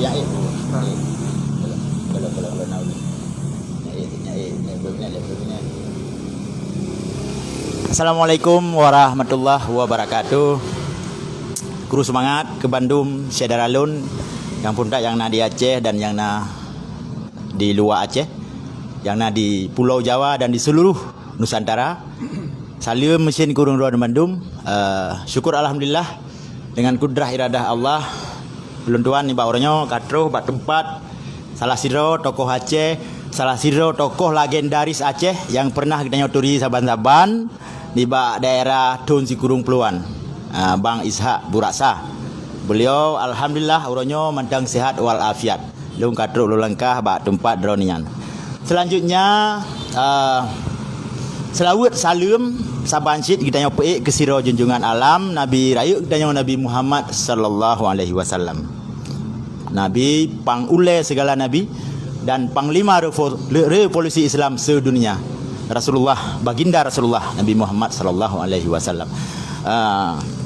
Naik tu. Kalau nak ni. Naik. Assalamualaikum warahmatullahi wabarakatuh. Kru semangat ke Bandung, Syedaralun, yang pun tak yang nak di Aceh dan yang nak di luar Aceh, yang nak di Pulau Jawa dan di seluruh Nusantara. Salam mesin kurung roda Bandung. Syukur alhamdulillah dengan kudrah iradah Allah. Peluntuan ni bak orangnya katruh bak tempat salah siro tokoh Aceh, salah siro tokoh legendaris Aceh yang pernah kita nyoturi saban-saban di bak daerah Tun Sikurung Peluan. Bang Ishak Buraksa. Beliau alhamdulillah orangnya mandang sihat wal afiat. Lung katruh lu langkah bak tempat dronian. Selanjutnya selawat salam saban syid kita nyope ke sira junjungan alam Nabi raya kita Nabi Muhammad sallallahu alaihi wasallam. Nabi pangule segala nabi dan panglima revolusi Islam sedunia. Rasulullah, baginda Rasulullah Nabi Muhammad sallallahu alaihi wasallam.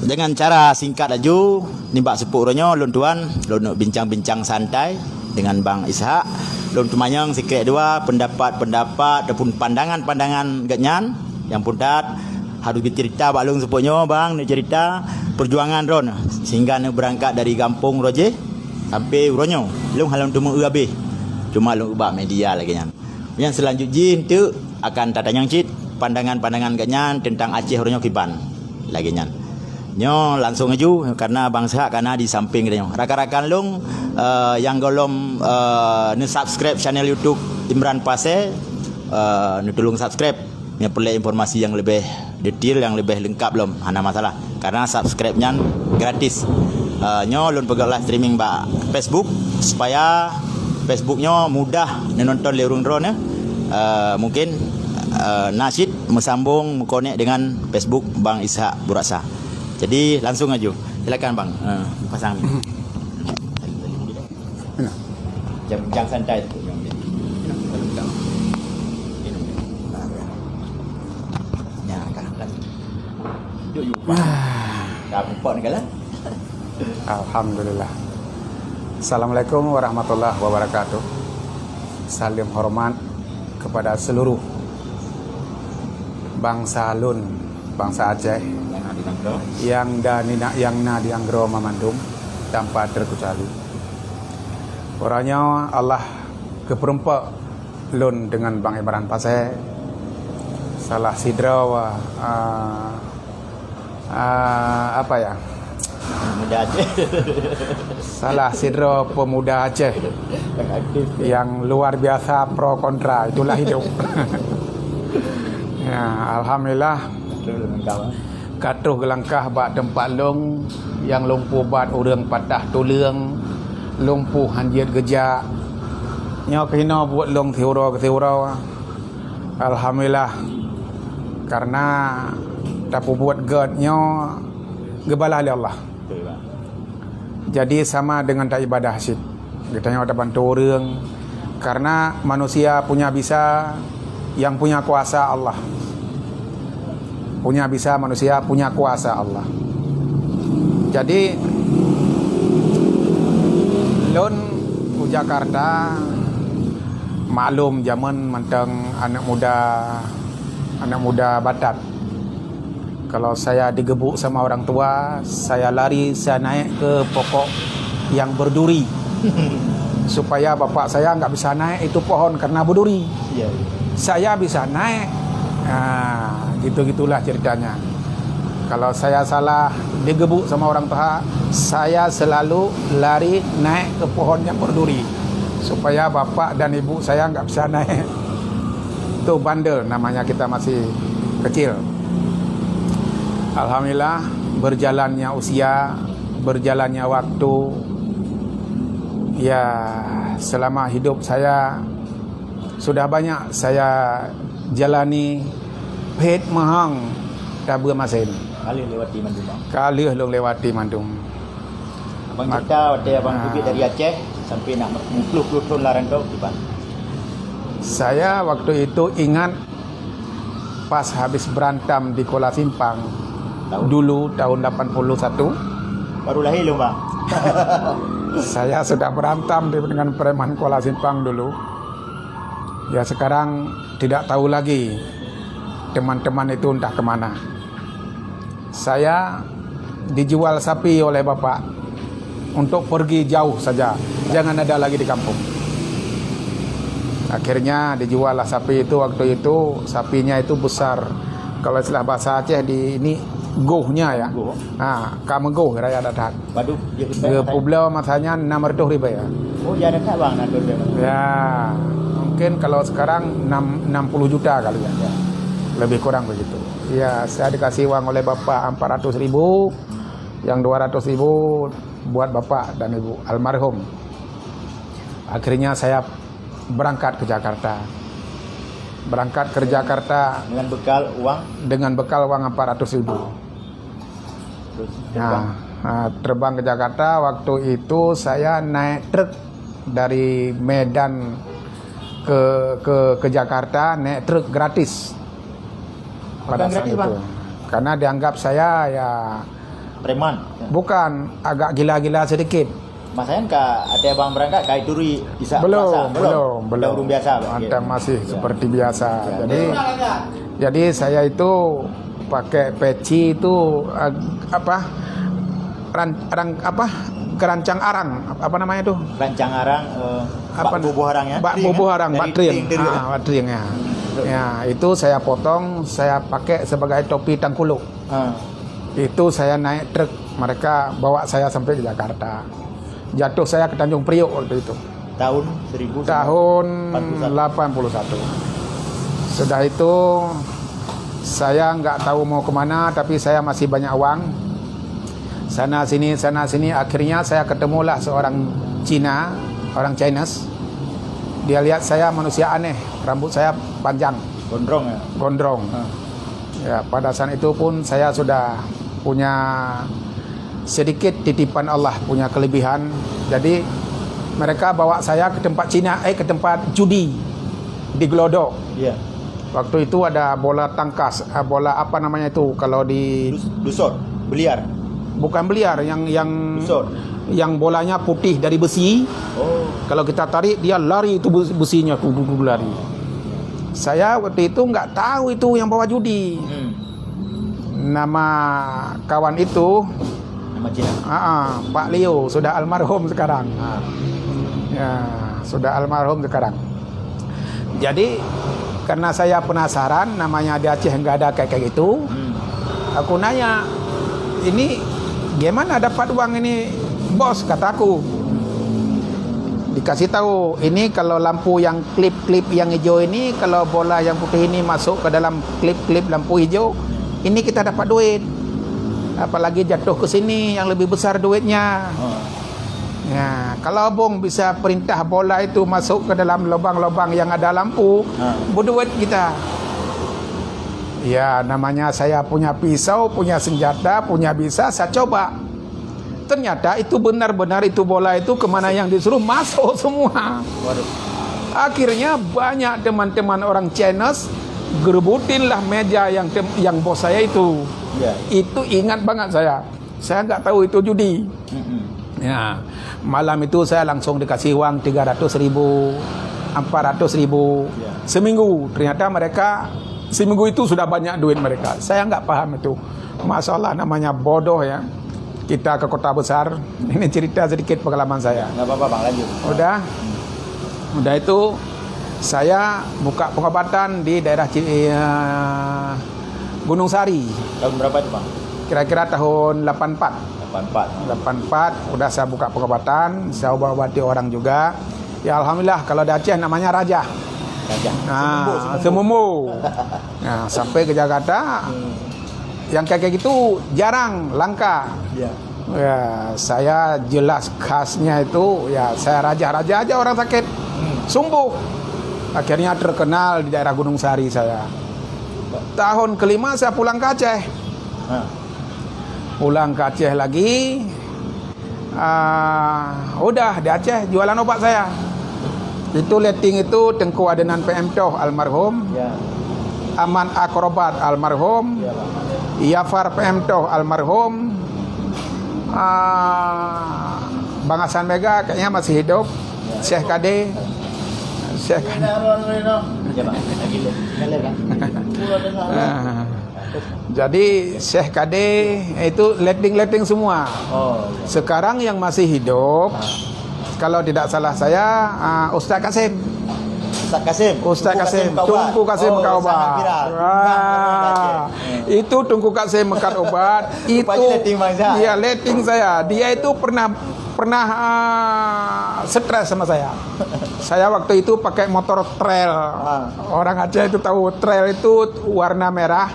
Dengan cara singkat aja nimbak sepurnya lun tuan lun bincang-bincang santai dengan Bang Ishak. Lun tumayang sikit dua pendapat-pendapat ataupun pandangan-pandangan gatnyan yang pun dat harus cerita balung sepoknya bang nak cerita perjuangan ron sehingga nak berangkat dari kampung Roje sampai uronyo lung halam temu habis cuma lung ubah media lagi nyan. Yang selanjutnya itu akan tatanyang cit pandangan-pandangan gatnyan tentang Aceh uronyo kiban lagi nyan. Nyo langsung aju karena bangsa karena di samping dia. Rakan-rakan long yang golom subscribe channel YouTube Imran Pase tolong subscribe. Yang perlu informasi yang lebih detail, yang lebih lengkap belum ada masalah karena subscribe-nya gratis. Nyo lun pegang live streaming ba Facebook supaya Facebook-nya mudah nonton lerung drone ya. Mungkin nasid mesambung connect dengan Facebook Bang Ishak Buraksa. Jadi langsung aja. Silakan bang, pasang. Jam santai tu. Ya, kan. Yuk. Dah empat ni kalah. Alhamdulillah. Assalamualaikum warahmatullahi wabarakatuh. Salam hormat kepada seluruh bangsa Lun, bangsa Aceh yang na dianggro memandung tanpa terkecuali. Orangnya Allah keperempat Lun dengan Bang Imran Pase salah sidra apa ya Pemuda Aceh. Salah sidra pemuda Aceh yang luar biasa pro kontra, itulah hidup. Ya, alhamdulillah katuh gelangkah bak tempat long yang lumpuh bat urang patah tulang, lumpuh hanjit gejak. Nyo kena buat long theura. Alhamdulillah karena tapu buat godnyo gebalah oleh Allah. Jadi sama dengan tak ibadah syid. Kita ada bantu orang karena manusia punya bisa, yang punya kuasa Allah. Punya bisa manusia, punya kuasa Allah. Jadi Lun ku Jakarta maklum zaman mentang anak muda Batak. Kalau saya digebuk sama orang tua, saya lari, saya naik ke pokok yang berduri. Supaya bapak saya enggak bisa naik itu pohon karena berduri. Saya bisa naik. Gitu-gitulah ceritanya. Kalau saya salah digebuk sama orang tua, saya selalu lari naik ke pohon yang berduri supaya bapak dan ibu saya enggak bisa naik. Itu bandel namanya, kita masih kecil. Alhamdulillah berjalannya usia, berjalannya waktu, ya selama hidup saya sudah banyak saya jalani pet mahang tabur masin. Kali lewati Bandung bang. Kali lewati Bandung. Abang cerita waktu abang pergi dari Aceh sampai nak 50 tahun larang tu bang. Saya waktu itu ingat pas habis berantem di Kuala Simpang. Dulu tahun 81. Baru lahir lu bang? Saya sudah berantam dengan preman Kuala Simpang dulu. Ya sekarang tidak tahu lagi teman-teman itu entah kemana. Saya dijual sapi oleh bapak untuk pergi jauh saja, jangan ada lagi di kampung. Akhirnya dijual lah sapi itu. Waktu itu sapinya itu besar. Kalau istilah bahasa Aceh di ini gohnya ya. Goh. Kamegoh raya datang. Waduh, Ke Pulau masanya 600 ribu ya. Oh, ya dekat bang, nanti. Ya, mungkin kalau sekarang 60 juta kali ya. Lebih kurang begitu. Ya, saya dikasih uang oleh bapak 400 ribu. Yang 200 ribu buat bapak dan ibu almarhum. Akhirnya saya berangkat ke Jakarta. Berangkat ke Jakarta dengan bekal uang 400 ribu. terus terbang. Terbang ke Jakarta. Waktu itu saya naik truk dari Medan ke Jakarta, naik truk gratis. Pada saat gratis, itu. Bang? Karena dianggap saya ya Preman. bukan, agak gila-gila sedikit. Masanya ada bang berangkat kai turi bisa Belum. Belum biasa. Ada masih seperti biasa. Jadi saya itu pakai peci itu kerancang arang, apa namanya itu? Rancang arang, bak bubuh arang ya. Bak bubuh arang, bak tring. Bak tring ya. Ya, itu saya potong, saya pakai sebagai topi tangkuluk. Itu saya naik truk, mereka bawa saya sampai ke Jakarta. Jatuh saya ke Tanjung Priok waktu itu. Tahun 81. Sudah itu saya nggak tahu mau kemana, tapi saya masih banyak uang. Sana sini. Akhirnya saya ketemulah seorang Cina, orang Chinese. Dia lihat saya manusia aneh, rambut saya panjang, gondrong. Ya, pada saat itu pun saya sudah punya sedikit titipan Allah, punya kelebihan. Jadi mereka bawa saya ke tempat ke tempat judi di Glodok. Iya. Waktu itu ada bola tangkas, bola apa namanya itu kalau di dusor, biliar. Bukan biliar, yang Dusor. yang bolanya putih dari besi. Oh. Kalau kita tarik dia lari itu besinya tuh lari. Saya waktu itu nggak tahu itu yang bawa judi. Nama kawan itu Nama Cina. Pak Leo, sudah almarhum sekarang. Ya, sudah almarhum sekarang. Jadi karena saya penasaran, namanya di Aceh nggak ada kayak gitu. Aku nanya, ini gimana dapat uang ini, bos? Kataku. Dikasih tahu, ini kalau lampu yang klip-klip yang hijau ini, kalau bola yang putih ini masuk ke dalam klip-klip lampu hijau, ini kita dapat duit. Apalagi jatuh ke sini yang lebih besar duitnya. Ya, kalau abang bisa perintah bola itu masuk ke dalam lubang-lubang yang ada lampu, berduit kita. Ya, namanya saya punya pisau, punya senjata, punya bisa, saya coba. Ternyata itu benar-benar itu bola itu kemana yang disuruh masuk semua. Akhirnya banyak teman-teman orang Chinese gerebutinlah meja yang bos saya itu. Itu ingat banget saya nggak tahu itu judi. Ya, malam itu saya langsung dikasih uang 300 ribu, 400 ribu seminggu. Ternyata mereka seminggu itu sudah banyak duit mereka. Saya nggak paham itu. Masalah namanya bodoh ya. Kita ke kota besar. Ini cerita sedikit pengalaman saya. Nggak apa-apa bang, lanjut. Udah itu saya buka pengobatan di daerah Gunung Sari. Tahun berapa itu bang? Kira-kira tahun 84 udah saya buka pengobatan, saya obati orang juga. Ya alhamdulillah, kalau di Aceh namanya Raja. Semumbu. Nah, sampai ke Jakarta yang kayak gitu jarang, langka. Ya, saya jelas khasnya itu ya saya raja aja orang sakit. Sembuh. Akhirnya terkenal di daerah Gunung Sari saya. Tahun kelima saya pulang ke Aceh. Pulang ke Aceh lagi. Udah di Aceh jualan obat saya. Itu letting itu Tengku Adenan PM Toh almarhum. Aman Akrobat almarhum. Yafar PM Toh almarhum. Bang Hasan Mega kayaknya masih hidup. Syekh Kade. Syekh Kade. Jadi Syekh Kade itu letting semua. Sekarang yang masih hidup, kalau tidak salah saya, Ustaz Kasim. Ustaz Kasim, Tungku Kasim Mekat Obat. Itu Tungku Kasim Mekat Obat. Itu dia letting saya. Dia itu pernah stres sama saya. Saya waktu itu pakai motor trail. Orang Aceh itu tahu trail itu warna merah.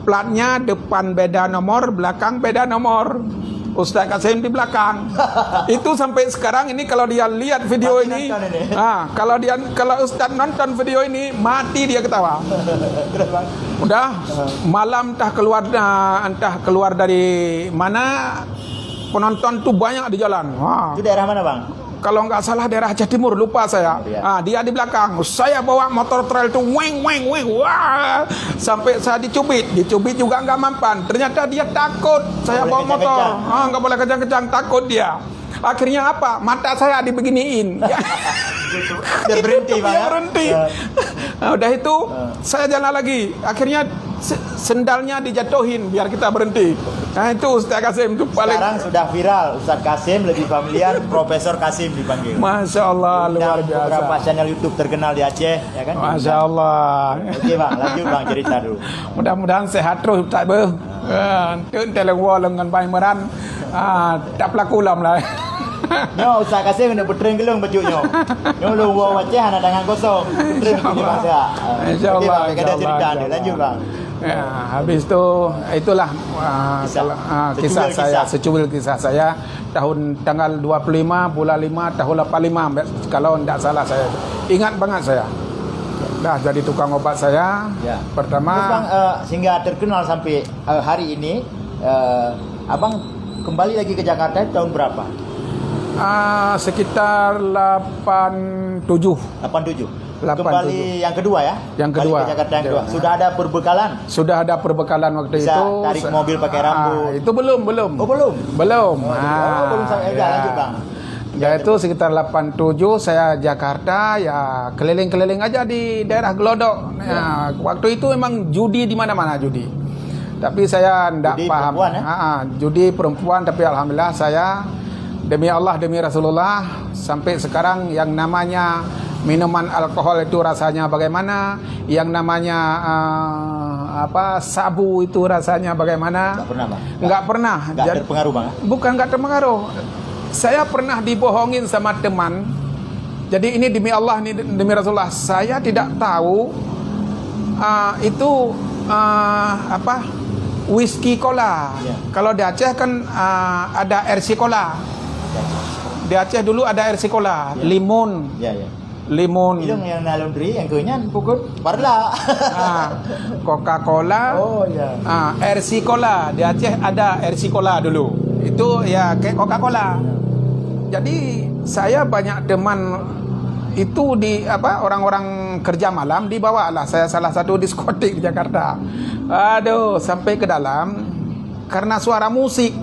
Platnya depan beda nomor, belakang beda nomor. Ustaz Kasim di belakang. Itu sampai sekarang ini kalau dia lihat video ini, kalau Ustaz nonton video ini mati dia ketawa. Udah malam entah keluar dari mana, penonton tuh banyak di jalan. Itu daerah mana, Bang? Kalau nggak salah daerah Aceh Timur, lupa saya. Dia di belakang. Saya bawa motor trail itu weng. Wah, sampai saya dicubit juga nggak mampan. Ternyata dia takut. Saya bawa motor, nggak boleh kencang-kencang, takut dia. Akhirnya apa? Mata saya dibeginiin. Dia berhenti, Bang. Dia berhenti. Udah itu saya jalan lagi. Akhirnya sendalnya dijatuhin biar kita berhenti. Nah itu Ustaz Kasim itu paling. Sekarang sudah viral. Ustaz Kasim lebih familiar Profesor Kasim dipanggil. Masya Allah, luar biasa. Beberapa channel YouTube terkenal di Aceh, ya kan? Masya Allah. Oke, Bang, lanjut Bang cerita dulu. Mudah-mudahan sehat terus tak ber. Tun telewa lengan meran. Tak pelaku lam lah. Nyo Ustaz Kasim nak bertren gelung bajunya. Nyo lu bawa Aceh anak tangan kosong. Bertren punya bangsa. Insyaallah. Kita cerita lanjut Bang. Ya, habis itu itulah kisah saya, secuil kisah saya tanggal 25 bulan 5 tahun 85 kalau tidak salah saya. Ingat banget saya. Dah jadi tukang obat saya. Ya. Pertama. Terus Bang, sehingga terkenal sampai hari ini, Abang kembali lagi ke Jakarta tahun berapa? Sekitar 87. Kembali yang kedua ya? Yang kedua. Balik ke Jakarta yang kedua. Sudah ada perbekalan? Sudah ada perbekalan waktu bisa itu. Tarik mobil pakai rambut? Itu belum. Oh belum? Belum. Belum sampai lanjut Bang. Ya itu sekitar 87 saya Jakarta ya keliling-keliling aja di daerah Glodok. Ya, waktu itu memang judi di mana-mana judi. Tapi saya tidak paham. Perempuan, ya? Judi perempuan tapi alhamdulillah saya demi Allah demi Rasulullah sampai sekarang yang namanya minuman alkohol itu rasanya bagaimana, yang namanya sabu itu rasanya bagaimana? Enggak pernah, Bang. Enggak pernah. Enggak terpengaruh, Bang. Bukan enggak terpengaruh. Saya pernah dibohongin sama teman. Jadi ini demi Allah, ini demi Rasulullah. Saya tidak tahu itu whisky cola. Ya. Kalau di Aceh kan ada RC cola. Di Aceh dulu ada RC cola, ya. Limun. Ya. Limun. Itu yang laundry, yang kenyan pukul parla. Coca-Cola. Oh ya. RC cola. Di Aceh ada RC cola dulu. Itu ya kayak Coca-Cola. Jadi saya banyak teman itu di orang-orang kerja malam dibawa lah saya salah satu diskotik di Jakarta. Aduh, sampai ke dalam karena suara musik.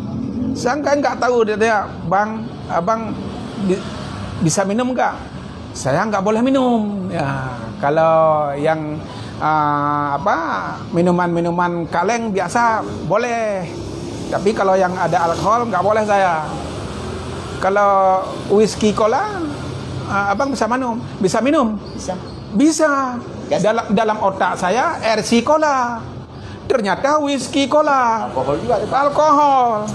Saya enggak tahu dia, Bang, Abang bisa minum enggak? Saya enggak boleh minum. Ya, kalau yang minuman-minuman kaleng biasa boleh. Tapi kalau yang ada alkohol enggak boleh saya. Kalau whisky cola Abang bisa minum? Bisa minum? Bisa. Dalam otak saya RC cola. Ternyata whisky cola. Alkohol juga. Alkohol.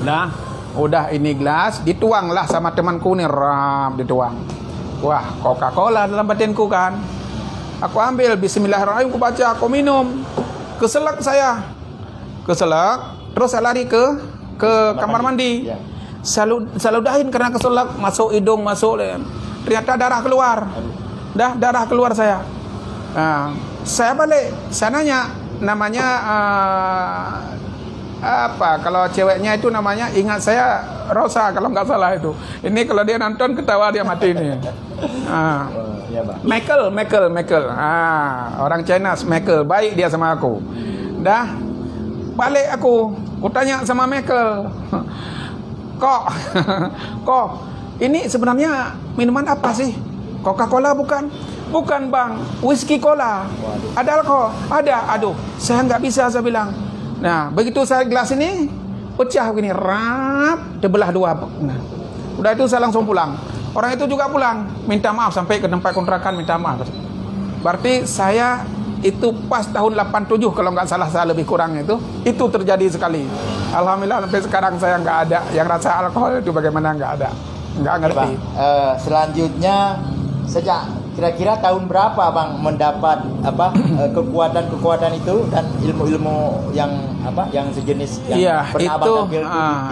Nah, udah ini gelas dituanglah sama temanku nih, dituang. Wah, Coca-Cola dalam batinku kan. Aku ambil bismillahirrahmanirrahim, aku baca, aku minum. Keselak saya. Terus saya lari ke kamar mandi. Ya. Saludahin karena keselak, masuk hidung, ternyata darah keluar. Darah keluar saya. Saya balik, saya nanya namanya kalau ceweknya itu namanya, ingat saya Rosa kalau nggak salah itu. Ini kalau dia nonton ketawa dia mati ini. Michael. Orang China, Michael, baik dia sama aku. Dah balik aku Ku tanya sama Michael, kok, kok, ini sebenarnya minuman apa sih? Coca-Cola bukan? Bukan bang, whisky cola. Ada alkohol? Ada. Aduh, saya nggak bisa, saya bilang. Nah, begitu saya gelas ini pecah begini, rap, terbelah dua. Nah, udah itu saya langsung pulang. Orang itu juga pulang, minta maaf sampai ke tempat kontrakan, minta maaf. Berarti saya itu pas tahun 87 kalau nggak salah, saya lebih kurang itu terjadi sekali. Alhamdulillah sampai sekarang saya nggak ada yang rasa alkohol itu, bagaimana nggak ada, nggak ngerti. Selanjutnya sejak kira-kira tahun berapa bang mendapat kekuatan itu dan ilmu-ilmu yang yang sejenis yang iya, pernah itu, abang tampil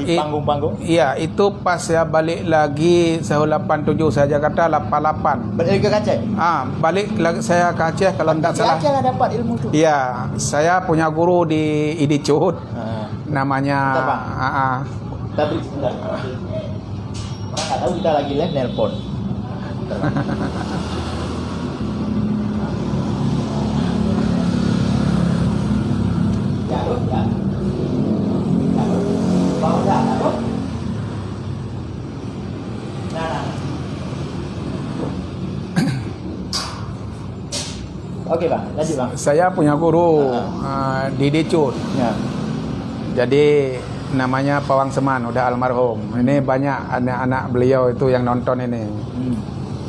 di panggung-panggung? Iya, itu pas saya balik lagi tahun 87, saya Jakarta 88. Balik ke Aceh? Balik lagi saya ke Aceh kalau tidak salah. Aceh lah dapat ilmu itu. Iya, saya punya guru di Idicut, namanya. Bentar, Bang. Kita beri sebentar. Orang nggak tahu kita lagi live nelpon. Bentar, Bang. Oke bang, lanjut bang. Saya punya guru di Idicut. Ya. Jadi namanya Pawang Seman, udah almarhum. Ini banyak anak-anak beliau itu yang nonton ini.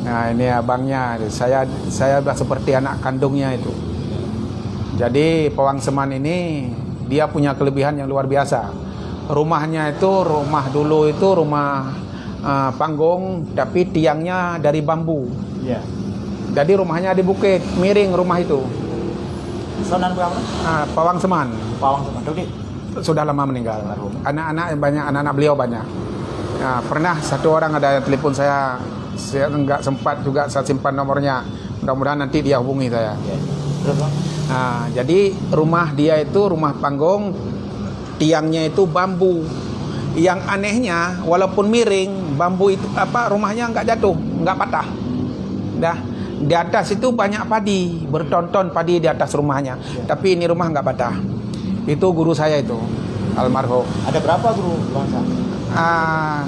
Nah, ini abangnya. Saya sudah seperti anak kandungnya itu. Jadi Pawang Seman ini dia punya kelebihan yang luar biasa. Rumahnya itu dulu itu rumah panggung, tapi tiangnya dari bambu. Iya. Jadi rumahnya di bukit, miring rumah itu. Sonan berapa? Pawang Seman. Pawang Seman. Sudah lama meninggal. Anak-anak banyak, anak-anak beliau banyak. Nah, pernah satu orang ada yang telepon saya enggak sempat juga saya simpan nomornya. Mudah-mudahan nanti dia hubungi saya. Terus bang? Nah, jadi rumah dia itu rumah panggung, tiangnya itu bambu. Yang anehnya, walaupun miring, bambu itu rumahnya enggak jatuh, enggak patah. Dah, di atas itu banyak padi, bertonton padi di atas rumahnya. Tapi ini rumah enggak patah. Itu guru saya itu, almarhum. Ada berapa guru bangsa?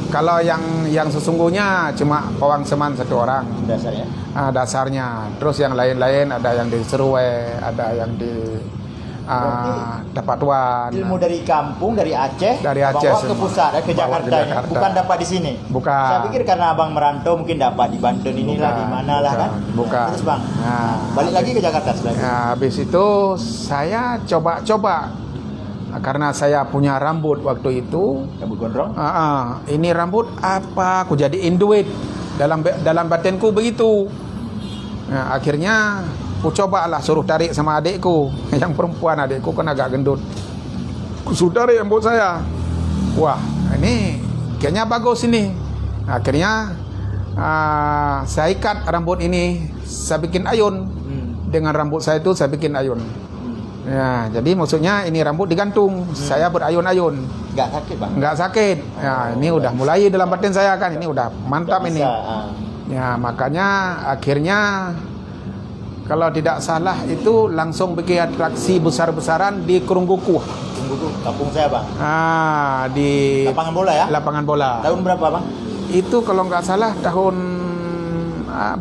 Kalau yang sesungguhnya cuma Pawang Seman satu orang. Dasarnya? Dasarnya. Terus yang lain-lain ada yang di Seruwe, ada yang di Tapatuan. Ilmu dari kampung, dari Aceh, Dari Aceh bawa ke semua. pusat, ke Bawa Jakarta, ke Jakarta. bukan dapat di sini. Bukan. Saya pikir karena abang merantau mungkin dapat di Banten inilah, di mana lah kan. Bukan. Terus bang, balik lagi ke Jakarta setelah itu. Habis itu saya coba-coba. Karena saya punya rambut waktu itu. Rambut gondrong? Ini rambut apa? Aku jadiin duit. Dalam batinku begitu. Nah, akhirnya aku cobalah suruh tarik sama adikku. Yang perempuan, adikku kan agak gendut. Aku suruh tarik rambut saya. Wah, ini kayaknya bagus ini. Akhirnya saya ikat rambut ini. Saya bikin ayun. Dengan rambut saya itu saya bikin ayun. Ya, jadi maksudnya ini rambut digantung, saya berayun-ayun. Nggak sakit bang? Nggak sakit. Ya, ini udah mulai dalam batin saya kan, ini udah mantap ini. Ya, makanya akhirnya kalau tidak salah itu langsung bikin atraksi besar-besaran di Kerungguku. Kerungguku, kampung saya bang. Di lapangan bola ya? Lapangan bola. Tahun berapa bang? Itu kalau nggak salah tahun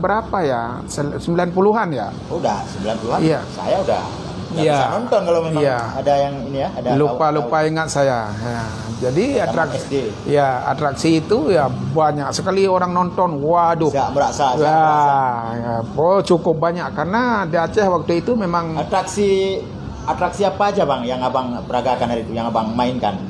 berapa ya? 90-an ya? Udah 90-an. Iya. Saya udah nggak bisa nonton kalau memang ada yang ini ya, ada lupa ingat saya. Ya, jadi atraksi itu ya banyak sekali orang nonton. Waduh. Berasa. Cukup banyak karena di Aceh waktu itu memang atraksi apa aja bang yang abang peragakan hari itu, yang abang mainkan?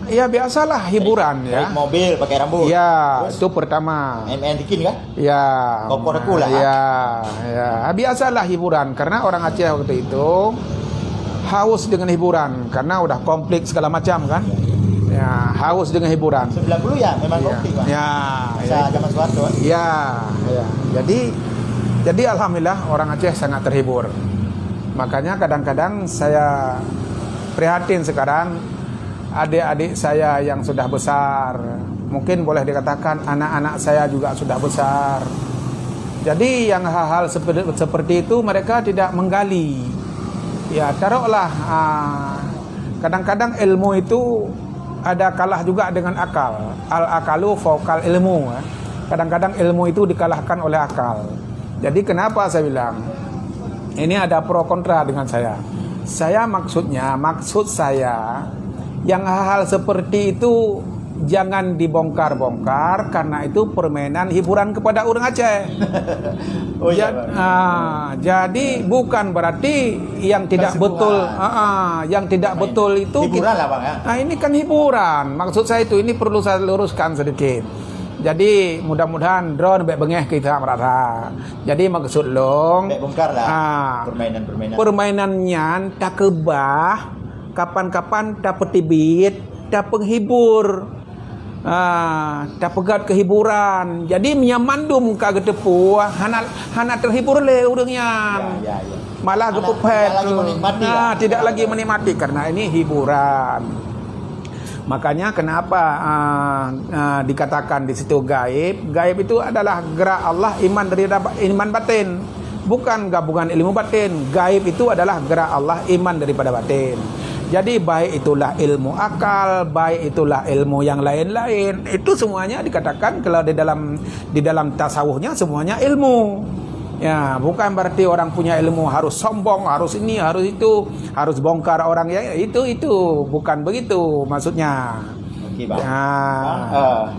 Ya biasalah hiburan ya. Naik mobil pakai rambut. Ya, itu pertama. Main tikin kan? Ya. Kopor-kopor lah. Ya. Biasalah hiburan karena orang Aceh waktu itu haus dengan hiburan karena udah konflik segala macam kan. Ya, haus dengan hiburan. 90 ya, memang konflik bang. Masa zaman Soeharto. Ya. Jadi alhamdulillah orang Aceh sangat terhibur. Makanya kadang-kadang saya prihatin sekarang adik-adik saya yang sudah besar, mungkin boleh dikatakan anak-anak saya juga sudah besar. Jadi yang hal-hal seperti itu mereka tidak menggali. Ya taruhlah Kadang-kadang ilmu itu ada kalah juga dengan akal. Al-akalu fawqal ilmu. Kadang-kadang ilmu itu dikalahkan oleh akal. Jadi kenapa saya bilang ini ada pro kontra dengan saya. Maksud saya yang hal-hal seperti itu jangan dibongkar-bongkar karena itu permainan hiburan kepada orang Aceh. Jadi bukan berarti yang tidak betul, yang tidak betul itu hiburan lah Bang ya. Nah, ini kan hiburan. Maksud saya itu ini perlu saya luruskan sedikit. Jadi mudah-mudahan drone baik bengeh kita merata. Jadi maksud long baik bongkar lah permainan-permainan. Permainannya tak kebah, kapan-kapan tak petibit, tak penghibur. Tak pegat kehiburan. Jadi menyamandum ka getepu hana terhibur le urangnya. Ya. Malah gepepet. Tidak lagi menikmati karena ini hiburan. Makanya kenapa dikatakan di situ gaib? Gaib itu adalah gerak Allah iman batin, bukan gabungan ilmu batin. Gaib itu adalah gerak Allah iman daripada batin. Jadi baik itulah ilmu akal, baik itulah ilmu yang lain-lain. Itu semuanya dikatakan kalau di dalam tasawufnya semuanya ilmu. Ya, bukan berarti orang punya ilmu harus sombong, harus ini, harus itu, harus bongkar orang ya itu bukan begitu maksudnya. Oke, Bang. Bang,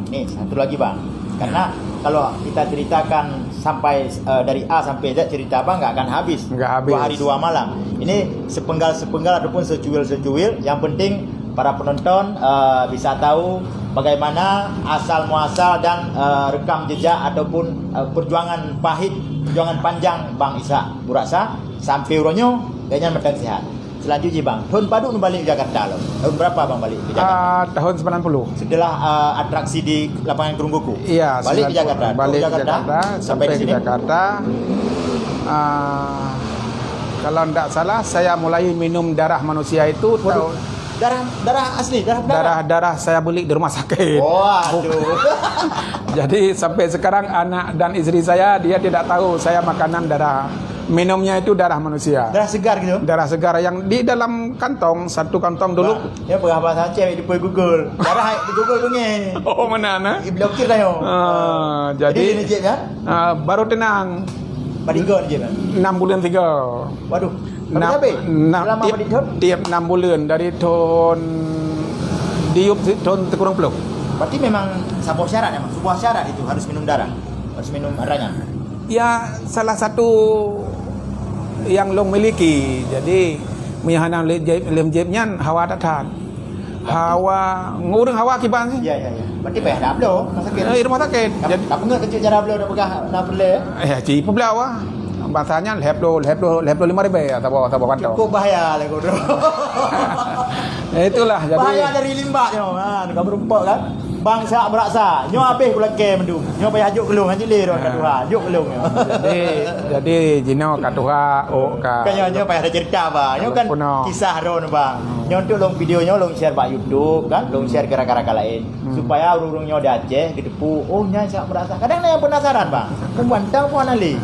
nih satu lagi, Bang. Karena kalau kita ceritakan sampai dari A sampai Z cerita Bang nggak akan habis. 2 hari 2 malam. Ini sepenggal ataupun secuil. Yang penting para penonton bisa tahu bagaimana asal muasal dan rekam jejak ataupun perjuangan panjang Bang Ishak Buraksa sampai uronyo kayaknya medang sehat. Selanjutnya Bang, tahun padu balik ke Jakarta loh. Tahun berapa Bang balik ke Jakarta? Tahun 90. Setelah atraksi di lapangan Kerungguku. Iya, balik ke Jakarta. Balik ke Jakarta sampai di ke Jakarta. Kalau tidak salah saya mulai minum darah manusia itu darah asli, darah saya beli di rumah sakit. Waduh. Jadi sampai sekarang anak dan istri saya dia tidak tahu saya makanan darah. Minumnya itu darah manusia. Darah segar gitu. Darah segar yang di dalam kantong, satu kantong dulu. Ya bahasa cewek di Google. Darah di Google bunyi. Oh mana nah? Blokir dah yo. Jadi ini je ya. Baru tenang. Badigon je kan. 6 bulan 3. Waduh. Tiap 6 bulan dari tahun diup tahun kurang peluk. Berarti memang sebuah syarat itu harus minum darah. Harus minum darahnya. Ya salah satu yang long miliki. Jadi menyahanam lem-jebnya hawa datat. Hawa ngurung hawa kiban sih. Iya. Berarti payah dah ablo rumah sakit. Rumah sakit. Jadi tak pernah kecil cara ablo dah pegang nak perle. Cipu belau bahasanya leblo 5.000 atau pantau. Cukup bahaya lah kau. Itulah jadi bahaya dari limbah nyo. Kau berumpak kan. Bangsa beraksa. Nyo habis pula ke mendung. Nyo payah hajuk kelung anjing le kat Tuhan. Hajuk kelung. Jadi jino kat Tuhan kan nyo payah ada cerita bang. Nyo kan kisah ron bang. Nyo untuk long video nyo long share pak YouTube kan, long share ke rakan-rakan lain supaya urung nyo di Aceh gedepu. Oh nya sak beraksa. Kadang yang penasaran bang. Pemantau pun ali.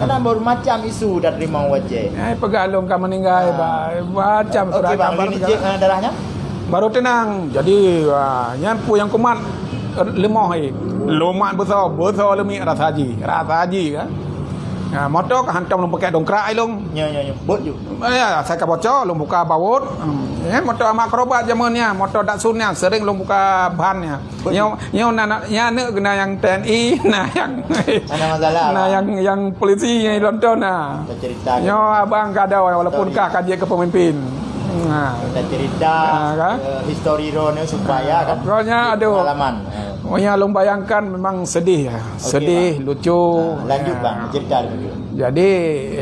Kadang baru macam isu dah terima wajah. Pegalung ka meninggal macam surat kabar darahnya. Baru tenang. Jadi nyampu yang kumat lemah lomat besar lemi rasa haji kan. Motor hantam long pakai dongkrak ai long. Ya. Bot ju. Ya, saya ka bocor long buka bawut. Motor amak kerobat zamannya, motor Datsunnya sering long buka bannya. Nyo nak kena yang TNI, nah yang ada masalah. Nah yang polisi yang lonton nah. Cerita. Nyo abang kada walaupun kah kaji ke pemimpin. Kita cerita histori Rone supaya kan pokoknya aduh pengalaman. Pokoknya long bayangkan memang sedih ya. Sedih, lucu. Lanjut bang, cerita dulu. Jadi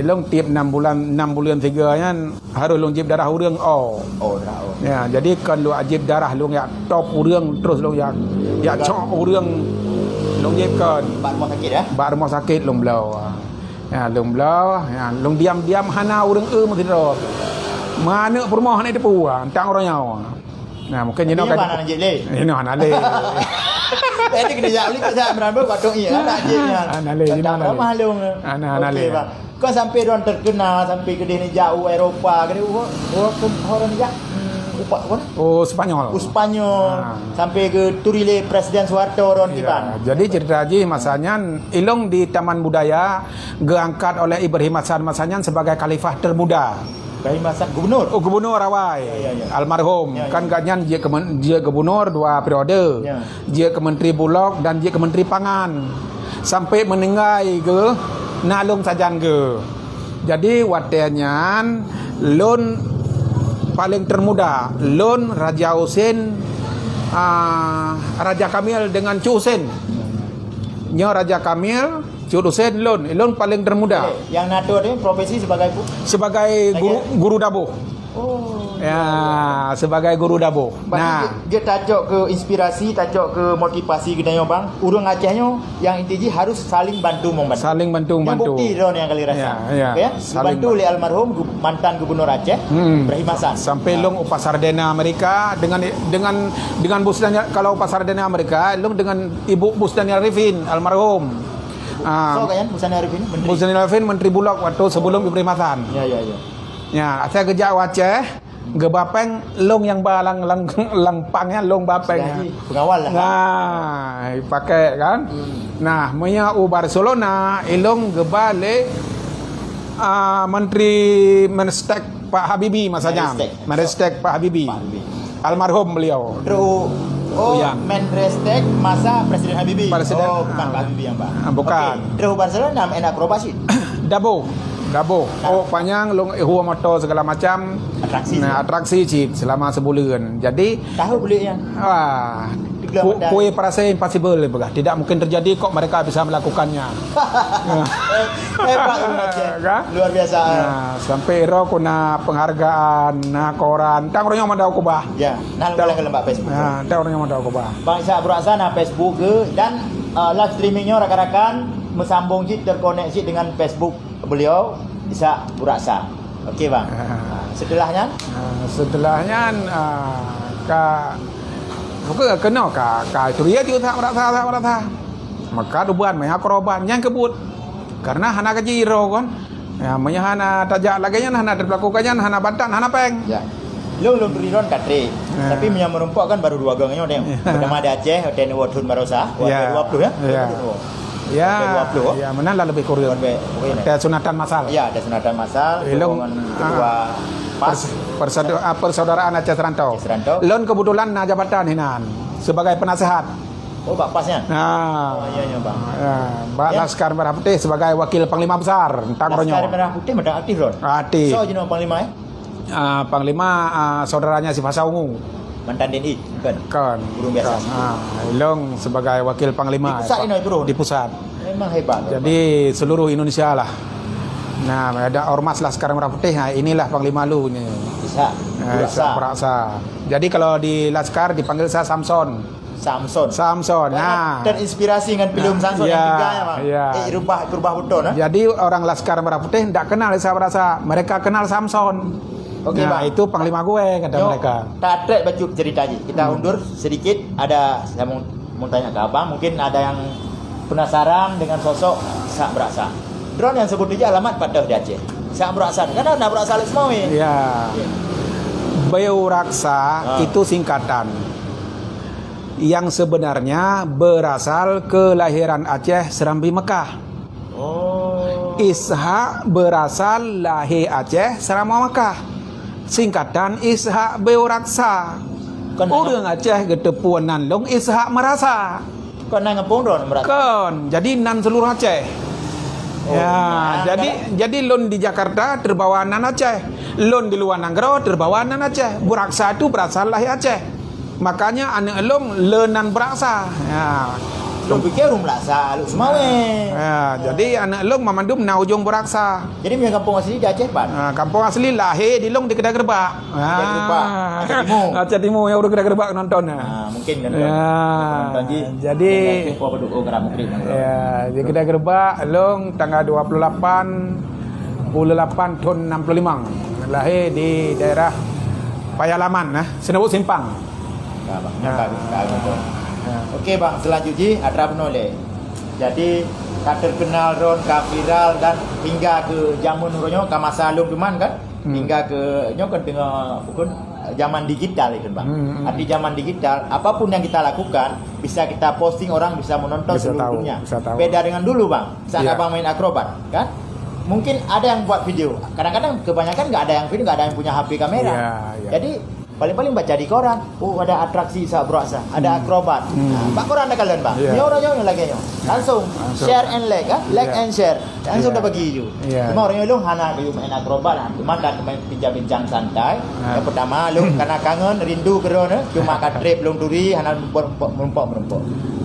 long tiap 6 bulan 3 kan harus long jib darah urang darah. Ya, jadi kan lu ajib darah long ya top urang terus long ya cok urang long jib kan. Bak rumah sakit ya? Bak rumah sakit long belau. Ya, long belau, ya long diam-diam hana urang mesti terus. Mana perumahan itu puan, tang orang nyawa. Nah, mungkin you know kan. Mana je le? You know ana le. Ini kena jawab ni pasal berambut batuk iya nak je nya. Ana le, you know ana le. Mahlung. Ana le. Kau sampai don terkenal sampai ke ni jauh Eropah ke orang ni jak. upak kan? Oh, Spanyol. Spanyol sampai ke Turile Presiden Soeharto ron kiban. Jadi cerita haji masanya ilong di Taman Budaya geangkat oleh Ibrahim Hasan masanya sebagai khalifah termuda. Ibrahim Hasan gubernur. Oh, gubernur awai. Almarhum. Kan ganyan dia gubernur 2 periode. Dia ke Menteri Bulog dan dia ke Menteri Pangan. Sampai meninggai ke nalung sajan ke. Jadi watenya lon paling termuda, lon Raja Husin, Raja Kamil dengan Cu Husin. Nyo Raja Kamil, Cu Husin lon paling termuda. Yang NATO ni profesi sebagai guru dabo. Oh. Ya, sebagai guru dabo. Nah, dia tajuk ke inspirasi, tajuk ke motivasi kita bang. Urang Acehnya yang intinya harus saling bantu membantu. Saling bantu membantu. Yang bukti ron yang kali rasa. Ya. Dibantu oleh almarhum mantan gubernur Aceh, Ibrahim Hasan. Sampai long Upas Sardena Amerika dengan Bus Daniel, kalau Upas Sardena Amerika long dengan Ibu Bus Daniel Arifin almarhum. So kan Bus Daniel Arifin menteri. Bus Daniel Arifin menteri Bulog waktu sebelum Ibrahim Hasan. Ya. Ya, saya kerja Aceh. Gebapeng long yang balang langpangnya long bapeng. Pengawal lah. Nah, pakai kan. Nah, punya Barcelona ilong gebale Menteri Menstek Pak Habibie masanya. Menstek Pak Habibie. Almarhum beliau. Menstek masa Presiden Habibie. Bukan Pak Habibie yang Pak. Bukan. Terus Barcelona enak probasi. Dabo. Oh, panjang long motor segala macam. Atraksi cip selama sebulan. Jadi tahu beli yang. Kue perasa impossible begah. Tidak mungkin terjadi kok mereka bisa melakukannya. Hebat luar biasa. Sampai ro kuna penghargaan koran. Tang orangnya mandau kubah. Ya, nah boleh ke lembak Facebook. Tang orangnya mandau kubah. Bang Isa berasa na Facebook dan live streamingnya rakan-rakan mesambung terkoneksi dengan Facebook beliau bisa berasa. Okey bang. Setelahnya kena itu dia tak merasa. Maka dubuan maya korban yang kebut. Karena hana kajiro kan. Ya maya hana tajak lagi nya hana terlakukannya hana bantan hana peng. Ya. Lu beriron katre. Tapi yang merumpok kan baru 2 gangnya deh. Pertama di Aceh, hotel Wadhun Marosa, 20 ya. Ya, mana lah lebih kurang. Ada sunatan masal. Ya, ada sunatan masal. Kedua persaudaraan Aceh Serantau. Lon kebetulan jabatan hinan sebagai penasehat. Oh, Pak Pasnya. Iya Bang. Pak Laskar Merah Putih sebagai wakil Panglima Besar. Laskar Merah Putih medang aktif Ron. Aktif. So jeneng Panglima Panglima saudaranya si Fasa Ungu. Mantan DNI kan burung biasa. Long sebagai wakil panglima di pusat. Memang hebat. Jadi seluruh Indonesia lah. Nah, ada ormas Laskar Merah Putih. Inilah panglima lu nih. Bisa. Berasa. Jadi kalau di Laskar dipanggil saya Samson. Nah, terinspirasi dengan film Samson yang tiganya, Bang. Rubah betul, nah. Jadi orang Laskar Merah Putih tidak kenal saya berasa. Mereka kenal Samson. Okey, Bang. Itu panglima gue kata mereka. Tak ada baca cerita aja. Kita undur sedikit. Ada saya mau tanya ke Abang, mungkin ada yang penasaran dengan sosok Sak Berasa. Drone yang sebut dia alamat pada di Aceh. Sak Berasa. Karena nak berasa semua ni. Ya. Beu Raksa itu singkatan yang sebenarnya berasal kelahiran Aceh Serambi Mekah. Ishak berasal lahir Aceh Serambi Mekah. Singkatan Ishak Beu Raksa. Orang Aceh getepuan nan long Ishak merasa. Kon nang ngepung don merasa. Kon. Jadi nan seluruh Aceh. Jadi lon di Jakarta terbawa nan Aceh. Lon di luar Nanggro terbawa nan Aceh. Buraksa itu berasal lahir Aceh. Makanya anak long lenan beraksa. Lu pikir rum laksa lu semua jadi anak long mamandum na ujung beraksa. Jadi punya kampung asli di Aceh Pan. Kampung asli lahir di long di Kedai Gerbak. Aceh Timur yang udah Kedai Gerbak nonton. Mungkin nonton. Jadi di Kedai Gerbak long tanggal 28 bulan 8 tahun 65. Lahir di daerah Payalaman Senewuk Simpang. Okey bang, selanjutnya ada penoleh. Jadi tak terkenal ron, viral dan hingga ke zaman nurunyo ke masa lum cuman kan, hingga ke nyo kan tengah pukul zaman digital itu bang. Arti zaman digital, apapun yang kita lakukan bisa kita posting, orang bisa menonton Bisa seluruh tahu, dunia. bisa tahu. Beda dengan dulu bang, saat Iya. abang main akrobat, kan? Mungkin ada yang buat video. Kadang-kadang kebanyakan nggak ada yang video, nggak ada yang punya HP kamera. Iya, iya. Jadi paling-paling baca di koran, oh ada atraksi sabroasa, ada akrobat. Pak koran ada kalian bang, Iya. ini orang yang lagi langsung share and like, like Iya. and share, langsung Iya. udah bagi you. Iya. Cuma orang lu hana kayu main akrobat, cuma kan main bincang-bincang santai. Yang pertama lu karena kangen, rindu kerana, cuma kat trip belum turi, hana merumpok.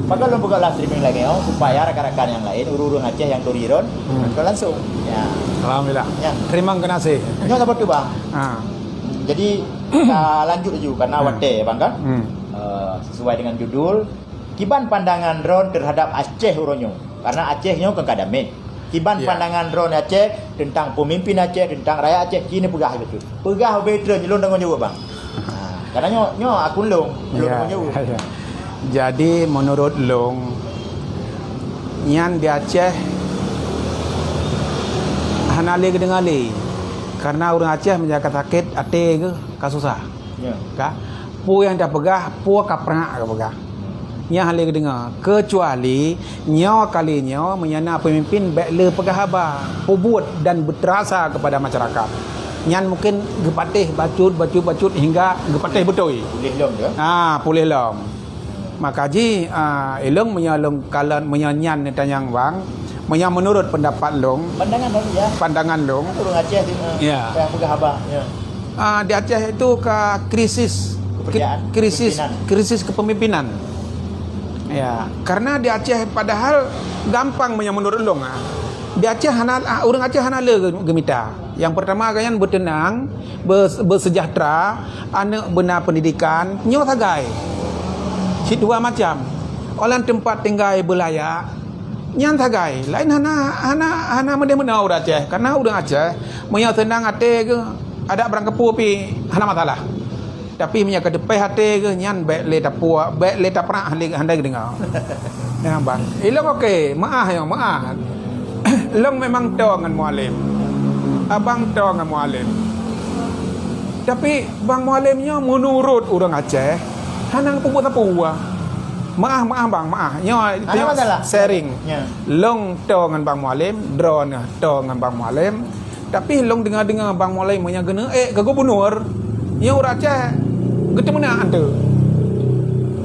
Maka lu buka live streaming lagi, supaya rakan-rakan yang lain, urung Aceh yang turiron, langsung. Ya, Alhamdulillah. Ya. Terima kasih. ini apa tu bang? Jadi kita lanjut dulu karena wate bang kan. Sesuai dengan judul Kiban pandangan drone terhadap Aceh Uronyo. Karena Acehnya kan kada main. Kiban Ya. pandangan drone Aceh tentang pemimpin Aceh, tentang rakyat Aceh kini pegah betul. Pegah veteran nyelon dengan jawab bang. Karena nyo akun long belum dengan jawab. Ya. Jadi menurut Long, nyan di Aceh hanale ke dengali. Karena orang Aceh menjaga sakit ate ke kasusah. Ya. Ka? Pu yang dah pegah, pu kaprang ke pegah. Nya hale ke dengar. Kecuali nyawa kali nyawa menyana pemimpin baik le pegah haba, pubut dan berterasa kepada masyarakat. Nyan mungkin gepatih bacut hingga gepatih betul. Boleh long dia. Pulih lom. Maka ji elong menyalong kalan menyanyan tanyang bang, menurut pendapat long, Pandangan dong ya. pandangan long, Urung Aceh Ya. yang pegah abah. Ya. di Aceh itu ke krisis Kepercayaan, krisis kepemimpinan. Ya, karena di Aceh padahal gampang menurut long. Di Aceh orang Aceh hanale gemita. Yang pertama kalian bertenang, bersejahtera, anak benar pendidikan, nyo tagai. Dua macam. Orang tempat tinggal belayak, nyan tagai. Lain hana mena orang Aceh. Karena orang Aceh punya tenang hati ke, ada barang kepu pi hana masalah. Tapi punya ke depan hati ke nyan baik le tapua, baik le taprak handai dengar. Ya bang. Ilong okey, maaf yang maaf. Long memang tahu dengan mualim. Abang tahu dengan mualim. Tapi bang mualimnya menurut orang Aceh hanang pupuk tapua. Maaf bang, maaf. Nyo Ada masalah? sharing. Ya. Long tahu dengan bang mualim, drone tahu dengan bang mualim. Tapi long dengar bang mualim punya gena gubernur. Nyo orang Aceh gede mana anda?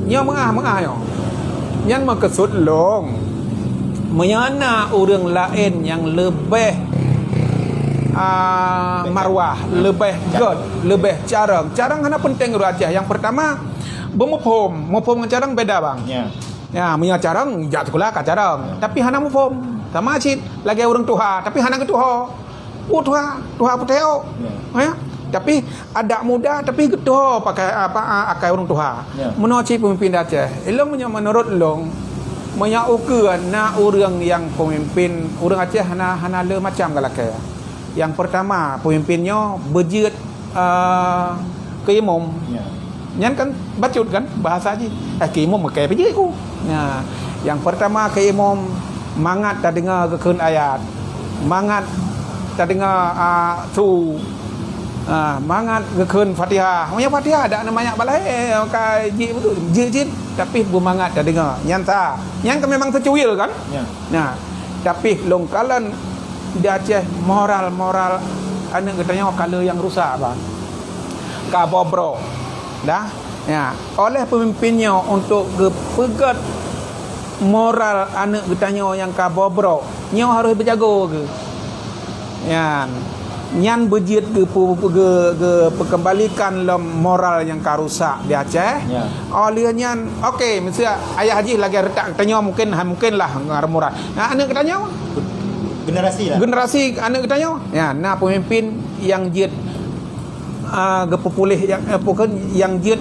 Nyo maaf yo. Yang maksud long menyana orang lain yang lebih marwah, lebih god, lebih carang. Carang hana penting orang Aceh. Yang pertama mufhum dengan carang beda bang. Ya. Ya, punya carang jat sekolah ka carang. Tapi hana mufhum. Sama cit lagi orang tuha, tapi hana ke tuha. Tuha puteo. Ya. Tapi ada muda tapi gedo pakai akai orang tuha. Ya. Menurut pemimpin Aceh, elong menurut long ukuran na orang yang pemimpin orang Aceh hana le macam galakaya. Yang pertama, pemimpinnya berjit keimam. Ya. Nyan kan bacut kan bahasa aja. Keimam makai pergi aku. Nah, yang pertama keimam mangat tak dengar kekeun ayat. Mangat tak dengar mangat kekeun Fatihah. Punya Fatihah ada namanya balai kai ji betul. Ji tapi bermangat tak dengar. Nyan ta. Nyan kan memang tercuil kan? Ya. Nah, tapi longkalan di Aceh moral anak katanya kala yang rusak bang. Kabobro. Dah. Ya, oleh pemimpinnya untuk pegat moral anak katanya yang kabobro. Nyo harus berjaga ke. Ya. Nyan berjit ke perkembalikan moral yang karusak di Aceh. Ya. Oleh nyan, okey, mesti ayah haji lagi retak katanya mungkinlah ngarmuran. Nah, anak katanya generasi anak kita ya nah pemimpin yang jid gepupulih yang jid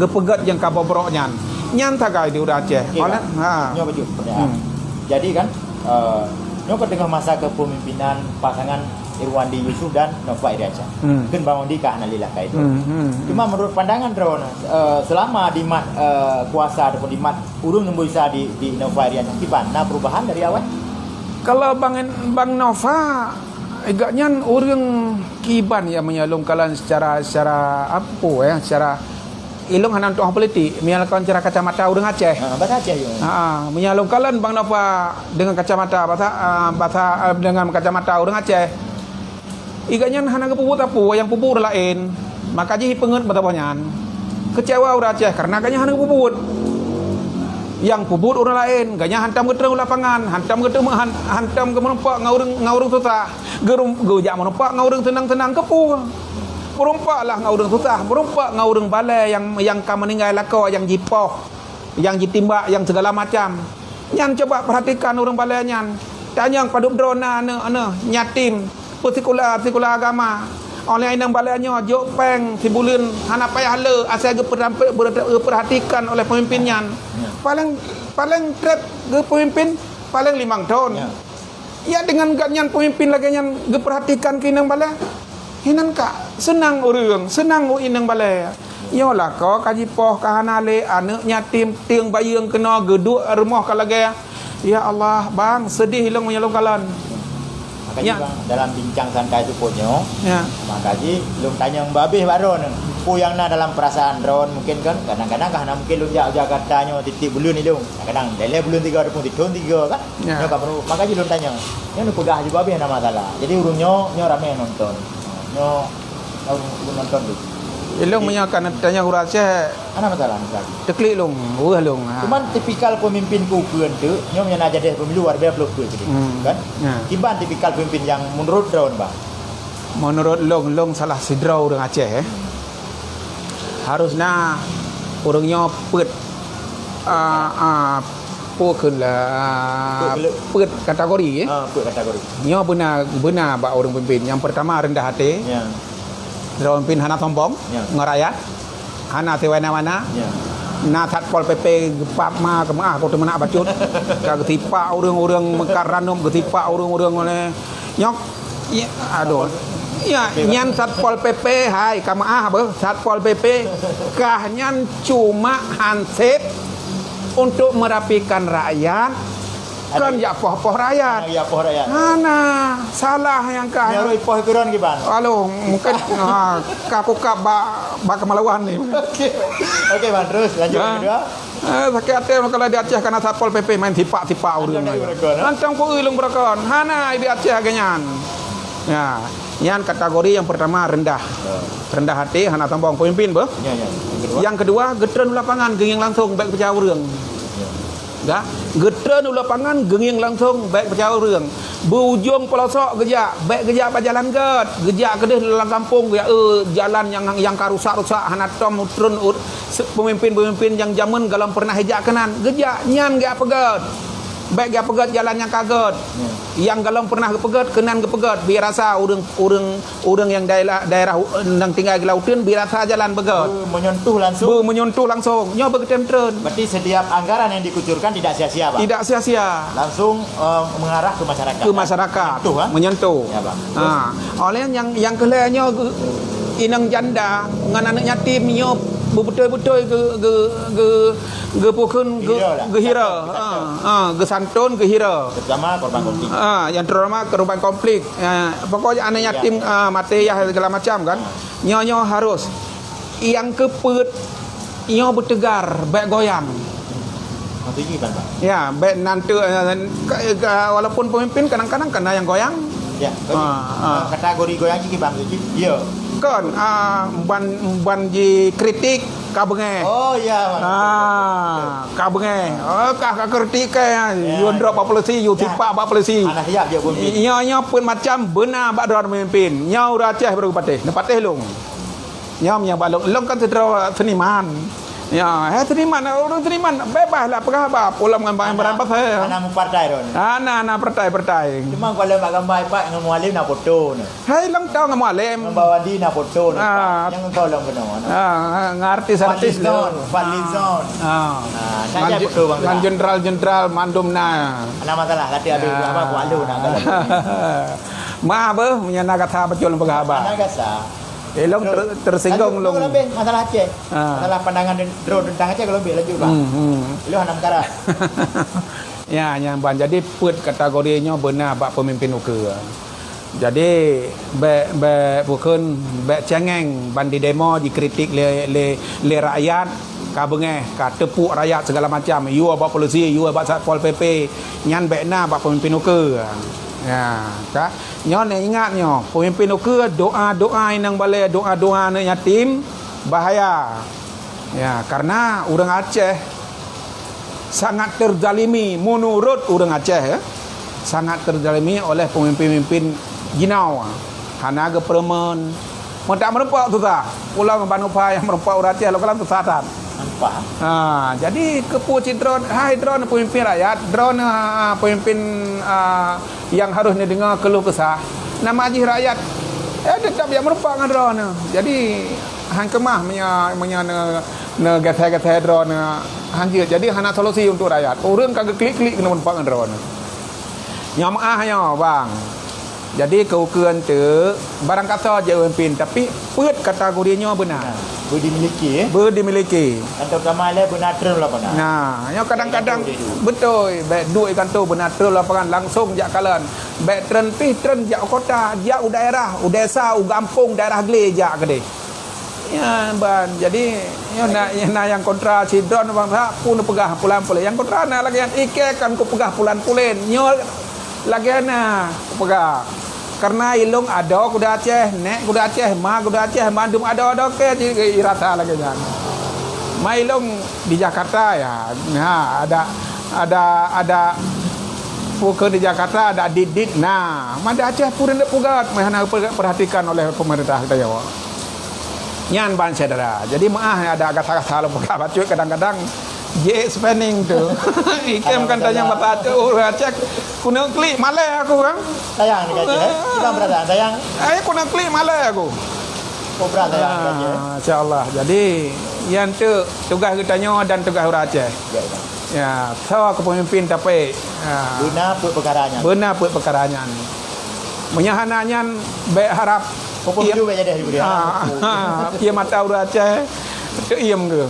gepegat yang kabobrok nyan tagai di Aceh oleh nyo baju jadi kan nyo kedengar masa kepemimpinan pasangan Irwandi Yusuf dan Nova Iriacha kan bangun di kanalilah kai itu cuma menurut pandangan drone selama di mat kuasa ataupun di mat urung nembu bisa di Nova Iriacha gimana perubahan dari awal. Kalau Bang Nova agaknya orang kiban yang menyalungkan secara apa secara ilung hanan tuang politik menyalungkan cara kacamata orang Aceh. Bahasa Aceh yo. Menyalungkan bang napa dengan kacamata bahasa dengan kacamata orang Aceh. Agaknya hanan kepuput apa yang puput lain. Maka jadi pengen batapanyan. Kecewa orang Aceh karena agaknya hanan kepuput. Yang puput orang lain, ganya hantam ke terang lapangan, hantam ke menumpak ngaurung susah, gerujak menumpak ngaurung tenang-tenang kepu. Merumpak lah ngaurung susah, merumpak ngaurung balai yang kamu meninggal lako, yang jipoh, yang jitimbak, yang segala macam. Nyan coba perhatikan orang balai nyan. Tanya paduk drona nyatim, persikulah agama. Oleh inang balainya jok peng sibulin hana payah le asal perhatikan oleh pemimpinnya. Paling trap ke pemimpin paling 5 tahun. Ya dengan ganyan pemimpin lagi yang perhatikan ke inang balai. Hinan ka senang orang, senang inang balai. Yolah kau kaji poh kahanale anak nyatim tiang bayi yang kena geduk rumah ka lagi. Ya Allah, bang sedih hilang menyalung kalan. Makanya bang, dalam bincang santai itu punya, makanya belum tanya Mbak Bih Pak Ron, yang dalam perasaan Ron mungkin kan, kadang-kadang karena mungkin lu Jakartanya titik belum ni dong, kadang dele belum 3 ada pun tiga kan, nyo tak perlu, makanya belum tanya, nyo pegah juga Bih ada masalah, jadi urungnya nyo ramai nonton, nyo nonton tu. Ilung menyakan tanya huruf Aceh. Ana masalah misalnya. Teklik long, long. Cuman tipikal pemimpin kupuan tu, nyo yang ada deh pemilu warga peluk tu kan? Kiban tipikal pemimpin yang menurut Ron bang. Menurut long salah sidrau orang Aceh harusnya orangnya pet pukul pet kategori Pet kategori. Nyo benar bak orang pemimpin. Yang pertama rendah hati. Orang pin hana sombong, ngerayat, hana tewana-wana, na satpol pp gepak ma kemah kau temenak bacut, ketipak orang-orang mekaranum, ketipak orang-orang oleh nyok, ya, aduh, ya nyan satpol pp, hai kemah ber, satpol pp, kah nyan cuma hansip untuk merapikan rakyat. Kan ya poh rakyat. Ya poh rakyat. Mana salah yang kah? Nyaroi poh kuron giban. Halo, mungkin kaku bak kemaluan ni. Okey bang, terus lanjut kedua. Sakit hati kalau di Aceh karena Satpol PP main tipak-tipak urang. Lancang ku ulung berakon. Hana di Aceh ganyan. Ya, yang kategori yang pertama rendah. Rendah hati hana tambang pemimpin beuh. Yang kedua getreun lapangan genging langsung baik percaya urang. Dah, getreun lapangan genging langsung baik percaya urang. Berujung pelosok gejak, baik gejak berjalan gejak kedeh dalam kampung ya jalan yang karusak-rusak hana tom trun pemimpin-pemimpin yang zaman galam pernah hejak kanan gejak nyan gak pegat. Baik gak pegat jalan yang kaget. Yang galam pernah pegat kenan pegat biar rasa urang yang daerah yang tinggal di lautan biar rasa jalan pegat. Menyentuh langsung. Nyo berketem-tem. Berarti setiap anggaran yang dikucurkan tidak sia-sia, Bang. Tidak sia-sia. Langsung mengarah ke masyarakat. Ke masyarakat. Menyentuh. Ya, Bang. Oleh yang kelihnya inang janda dengan anak yatim nyo betul-betul ge pukun ge hira ge santun ge hira terutama korban konflik yang terutama korban konflik pokoknya anak yatim mati ya segala macam kan nyo harus yang keput nyo bertegar baik goyang ya baik nanti walaupun pemimpin kadang-kadang kena yang goyang ya kategori goyang iki Bang iya kan ban ji kritik kabenge iya kabenge kah kritik yun drop polisi yu tipak bak polisi anak siap dia pemimpin nya pun macam benar bak dor pemimpin nya ura Aceh baru patih nepatih long nya balong long kan sedera seniman ya seniman orang seniman bebaslah pegah pulang dengan barang pasal anak partai ron anak partai cuma kalau mak gambar pak dengan mualim nak foto ni hai lang tahu dengan mualim membawa di nak foto ni yang kau long benar artis Fadlizon saya foto bang jenderal mandum na anak masalah latih ada apa kualu nak kalau ma beuh menyana kata betul pegah ba anak gasa long tersinggung long masalah Aceh masalah pandangan drone tentang Aceh kalau lebih lanjut Pak lu hanam kara ya nyamban jadi put kategorinya benar bak pemimpin uke Jadi bukan cengeng bandi demo dikritik le rakyat kabenge ka tepuk rakyat segala macam. You abak polisi, you abak Satpol PP, nyan bekna abak pemimpin uker. Ya, ka nyo ne ingat nyo, pemimpin uker doa-doa nang bale doa-doa ne yatim bahaya. Ya, karena orang Aceh sangat terzalimi menurut orang Aceh ya. Sangat terzalimi oleh pemimpin-pemimpin Ginau. Hanaga Permen. Mau tak merempak tu tak? Pulau Banupa yang merempak orang Aceh, lo kalam tu satan. Nampak. Jadi kepuci drone, hai drone pemimpin rakyat, drone pemimpin yang harus dengar keluh kesah. Nama haji rakyat, tetap yang merempak dengan drone. Jadi hang kemah punya getah-getah drone hanjir. Jadi hana solusi untuk rakyat. Orang kagak klik-klik kena merempak dengan drone. Nyamaahnya bang. Jadi keukuran tu barang kata je pemimpin, tapi put kategorinya benar. Dimiliki Berdimiliki. Kantor kamal benar terus lapangan. Nah, yang kadang-kadang betul, baik duit kantor benar terus lapangan langsung jak kalan. Baik tren jak kota, jak daerah, desa, kampung, daerah gele jak ke deh. Ya, ban. Jadi yang kontra sidron bang pun pegah pulan-pulan. Yang kontra nak lagi yang ike kan ku pegah pulan-pulen. Nyol lagi na pegah. Karena ilung ada kuda Aceh, nek kuda Aceh, ma kuda Aceh, mandum ada ke irasa lagi kan. Ma ilung di Jakarta ya. Nah, ada pukul di Jakarta ada didit. Nah, mada Aceh pun ndak pugat, mahana perhatikan oleh pemerintah kita ya. Nyan ban saudara. Jadi maah ada kata-kata lembaga bacut kadang-kadang je spending tu. Ikem kan tanya bapak tu Aceh kuna klik malai aku kan. Tayang dekat Aceh. Kita berada tayang. Kuna klik malai aku. Oh berada tayang dekat Aceh. Insya-Allah. Jadi yang tu tugas kita nyo dan tugas orang Aceh. Ya, so kepemimpin tapi benar put perkaranya. Benar put perkaranya. Menyahananya baik harap Pokok dulu baik jadi dia. Ia mata orang Aceh tu iam ke.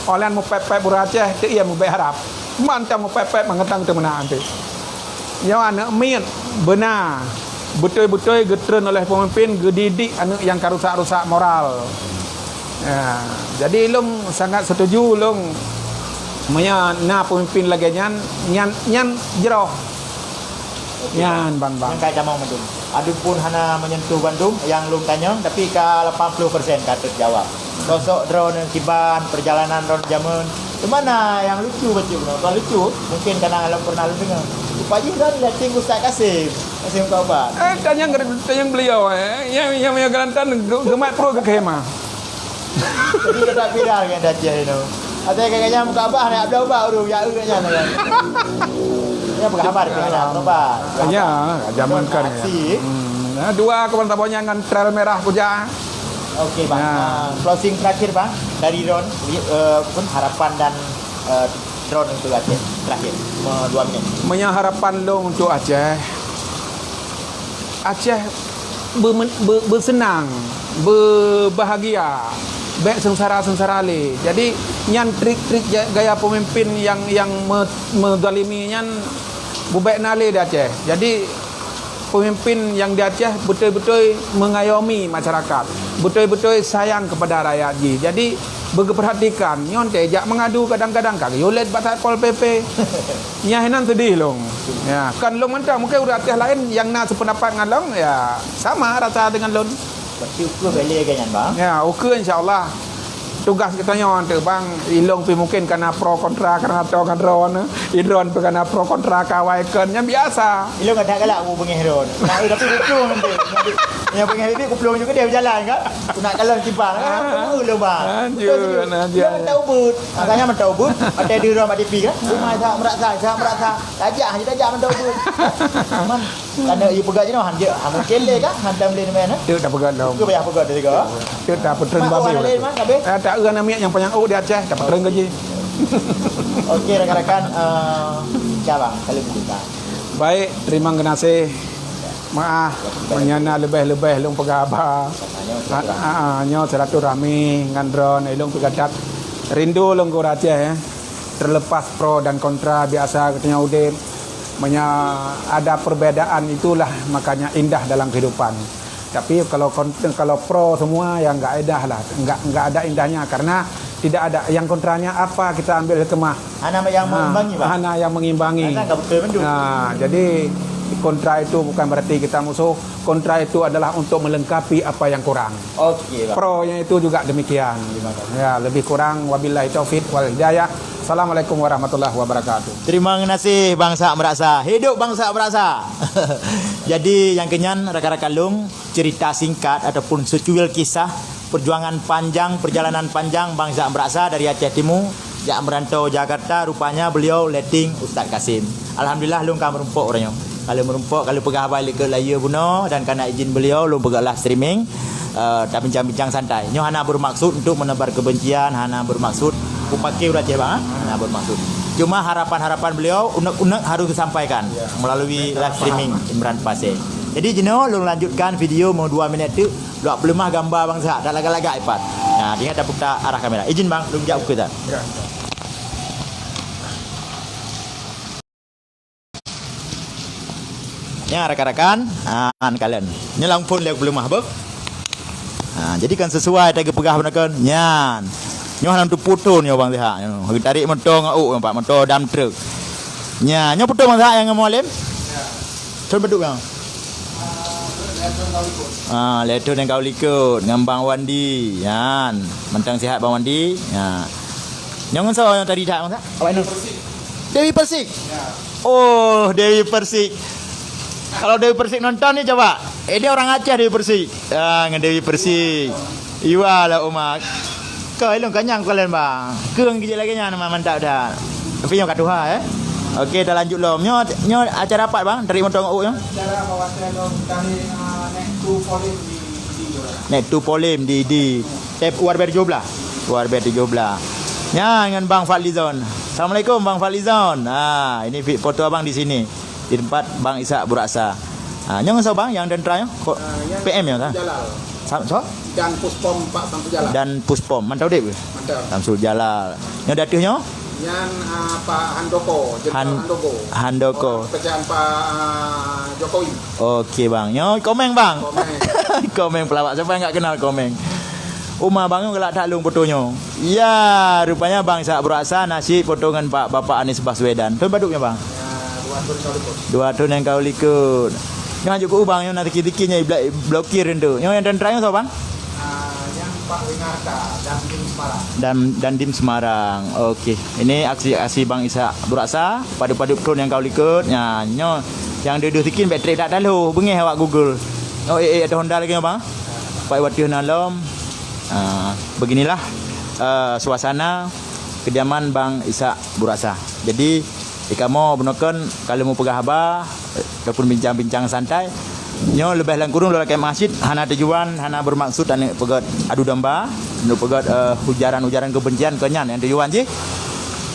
Orang mau pepet orang Aceh tu iam baik harap. Mantap mau pepet mengetang tu mana nanti. Yang anak miat benar betul-betul getren oleh pemimpin gedidik anak yang rusak-rusak moral. Ya, jadi long sangat setuju long na pemimpin lagi nyan jero. Nyan bang. Yang kaya mau Bandung. Adapun hana menyentuh Bandung yang lum tanya tapi ke 80% kata jawab. Sosok drone kiban perjalanan drone zaman. Di mana yang lucu betul benar. Kalau lucu mungkin karena alam pernah lu dengar. Upaya kan letting Ustaz Kasim kau ba. Tanya beliau yang galantan gemat pro ke kemah. Jadi kita viral kan dah je itu. Ada kayaknya muka abah nak abah ubah urus ya urusnya kan. Ya bukan kabar kan abah. Ya zaman kan ya. Dua kawan tabonya dengan trail merah puja. Okey bang. Closing terakhir bang dari Ron pun harapan dan drone untuk Aceh terakhir 2 minit. Punya harapan lo untuk Aceh. Aceh bersenang, berbahagia, baik sengsara le. Jadi nyan trik-trik gaya pemimpin yang menzalimi nyan bubaik nale di Aceh. Jadi pemimpin yang di Aceh betul-betul mengayomi masyarakat, betul-betul sayang kepada rakyat ji. Jadi berperhatikan nyon tejak mengadu kadang-kadang kagak yolet batat Pol PP. Nyahinan sedih long. Ya, kan long mentang mungkin udah Aceh lain yang nak sependapat dengan long ya sama rasa dengan long. Berarti ukur balik kan bang? Ya, ukur insya-Allah. Tugas kita nyon tu bang ilong pi mungkin karena pro kontra karena to kan drone idron tu karena pro kontra kawaikan yang biasa. Ilong ada galak aku bengih drone. Nak tapi kuplung nanti. Yang bengih itu kuplung juga dia berjalan kan. Aku nak kalah timbang kan. Lu bang. Dia tahu but. Makanya mentau but. Ada di rumah TV kan. Rumah tak merasa. Tajak mentau but. Man. Karena ibu pegang je noh hanje. Amun kele kan hantam beli mana? Dia tak pegang dah. Ke bayar pegang dia juga. Dia tak petren babi. Tak eran amiak yang panjang di Aceh dapat petren gaji. Okey rakan-rakan siapa kalau kita. Baik, terima kasih. Maaf menyana lebih-lebih long pegaba. Nyo silaturahmi ngan drone ilung pegadat. Rindu long go Aceh Terlepas pro dan kontra biasa katanya Udin. ada perbedaan itulah makanya indah dalam kehidupan. Tapi kalau pro semua yang enggak indah lah, enggak ada indahnya karena tidak ada yang kontranya apa kita ambil hikmah. Hana yang mengimbangi, Pak. Hana yang mengimbangi. Hana enggak betul mendung. Nah, jadi kontra itu bukan berarti kita musuh. Kontra itu adalah untuk melengkapi apa yang kurang. Okey, Pak. Pro-nya itu juga demikian. Ya, lebih kurang wabillahi taufik wal hidayah. Assalamualaikum warahmatullahi wabarakatuh. Terima kasih bangsa merasa. Hidup bangsa merasa. Jadi yang kenyan rakan-rakan Long, cerita singkat ataupun secuil kisah perjuangan panjang, perjalanan panjang bangsa merasa dari Aceh Timur jak merantau Jakarta, rupanya beliau letting Ustaz Kasim. Alhamdulillah Long kan merumpuk orangnya. Kalau merumpuk, kalau pegah balik ke Laya Buno dan karena izin beliau Long pegah live streaming dan bincang-bincang santai. Nyo hana bermaksud untuk menebar kebencian, hana bermaksud upake udah je bang, hana bermaksud. Cuma harapan-harapan beliau unek-unek harus disampaikan melalui live streaming Imran Pasir. Jadi jeno Long lanjutkan video mau 2 minit tu 20 mah gambar bangsa tak lagak-lagak iPad. Nah, ingat dah putar arah kamera. Izin bang, Long jawab kita. Ya. Ya rekan-rekan, kalian. Ini lampun lek belum mah jadi kan sesuai tadi pegah benakan. Nyan. Nyo hanam tu putu nyo bang lihat. Nyo tarik motor ngau Pak, motor dam truk. Nya, nyo putu bang yang ngamolim. Ya. Coba beduk bang. Leton yang kau likut ngambang Wandi. Yan. Mentang sihat bang Wandi. Ya. Nyo ngan yang tadi dak bang. Awak ni. Dewi Persik. Ya. Oh, Dewi Persik. Kalau Dewi Persik nonton ni coba. Dia orang Aceh Dewi Persik. Dengan Dewi Persik. Iwalah umak. Kau elong kanyang kalian bang. Keung kejap lagi nya nama mantap dah. Tapi yang kat Tuhan Okey dah lanjut lom. Nyo acara apa bang? Dari motor ngau nyo. Acara bawa saya lom kali Net to Polim di Tep Warber 17. Warber 17. Ya dengan Bang Fadlizon. Assalamualaikum Bang Fadlizon. Ini foto abang di sini. Di tempat Bang Ishak Buraksa. Nyong so bang yang dendra nyo? PM ya kan? Jalal. So? Dan Puspom Pak Samsul Jalal. Dan Puspom. Mantau dek. Mantau. Samsul Jalal. Nyo datuh nyo? Yang Pak Handoko, Handoko. Handoko. Pekerjaan Pak Jokowi. Okey bang. Nyo komeng bang. Komeng. Komeng pelawak. Siapa yang enggak kenal komeng? Umar bang gelak tak lung fotonya. Ya, rupanya Bang Ishak Buraksa nasi potongan Pak Bapak Anies Baswedan. Tu baduknya bang. Dua tahun yang kau likut. Yang ajuk ku bang, yang nanti kiri-kirinya blokir itu. Yang dentranya so bang? Yang Pak Winarta dan Dim Semarang. Dan Dim Semarang. Okey. Ini aksi Bang Ishak Buraksa padu-padu tahun yang kau likut. Nyo yang duduk tikin bateri tak dalu. Bengih awak Google. Oh ada Honda lagi bang? Pak Wati Nalom. Beginilah suasana kediaman Bang Ishak Buraksa. Jadi jika mau benakan kalau mau pegah abah ataupun bincang-bincang santai nyo lebih lang kurung dalam masjid hana tujuan hana bermaksud dan pegat adu domba untuk pegat ujaran-ujaran kebencian kenyan yang tujuan je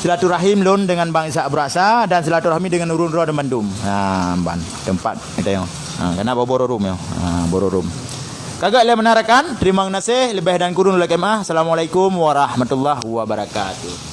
silaturahim lon dengan Bang Ishak Buraksa dan silaturahmi dengan Nurul Roh dan Bandung. Ban tempat kita yo. Karena bororum yo. Bororum. Kagak le menarakan. Terima kasih lebih dan kurung dalam Assalamualaikum warahmatullahi wabarakatuh.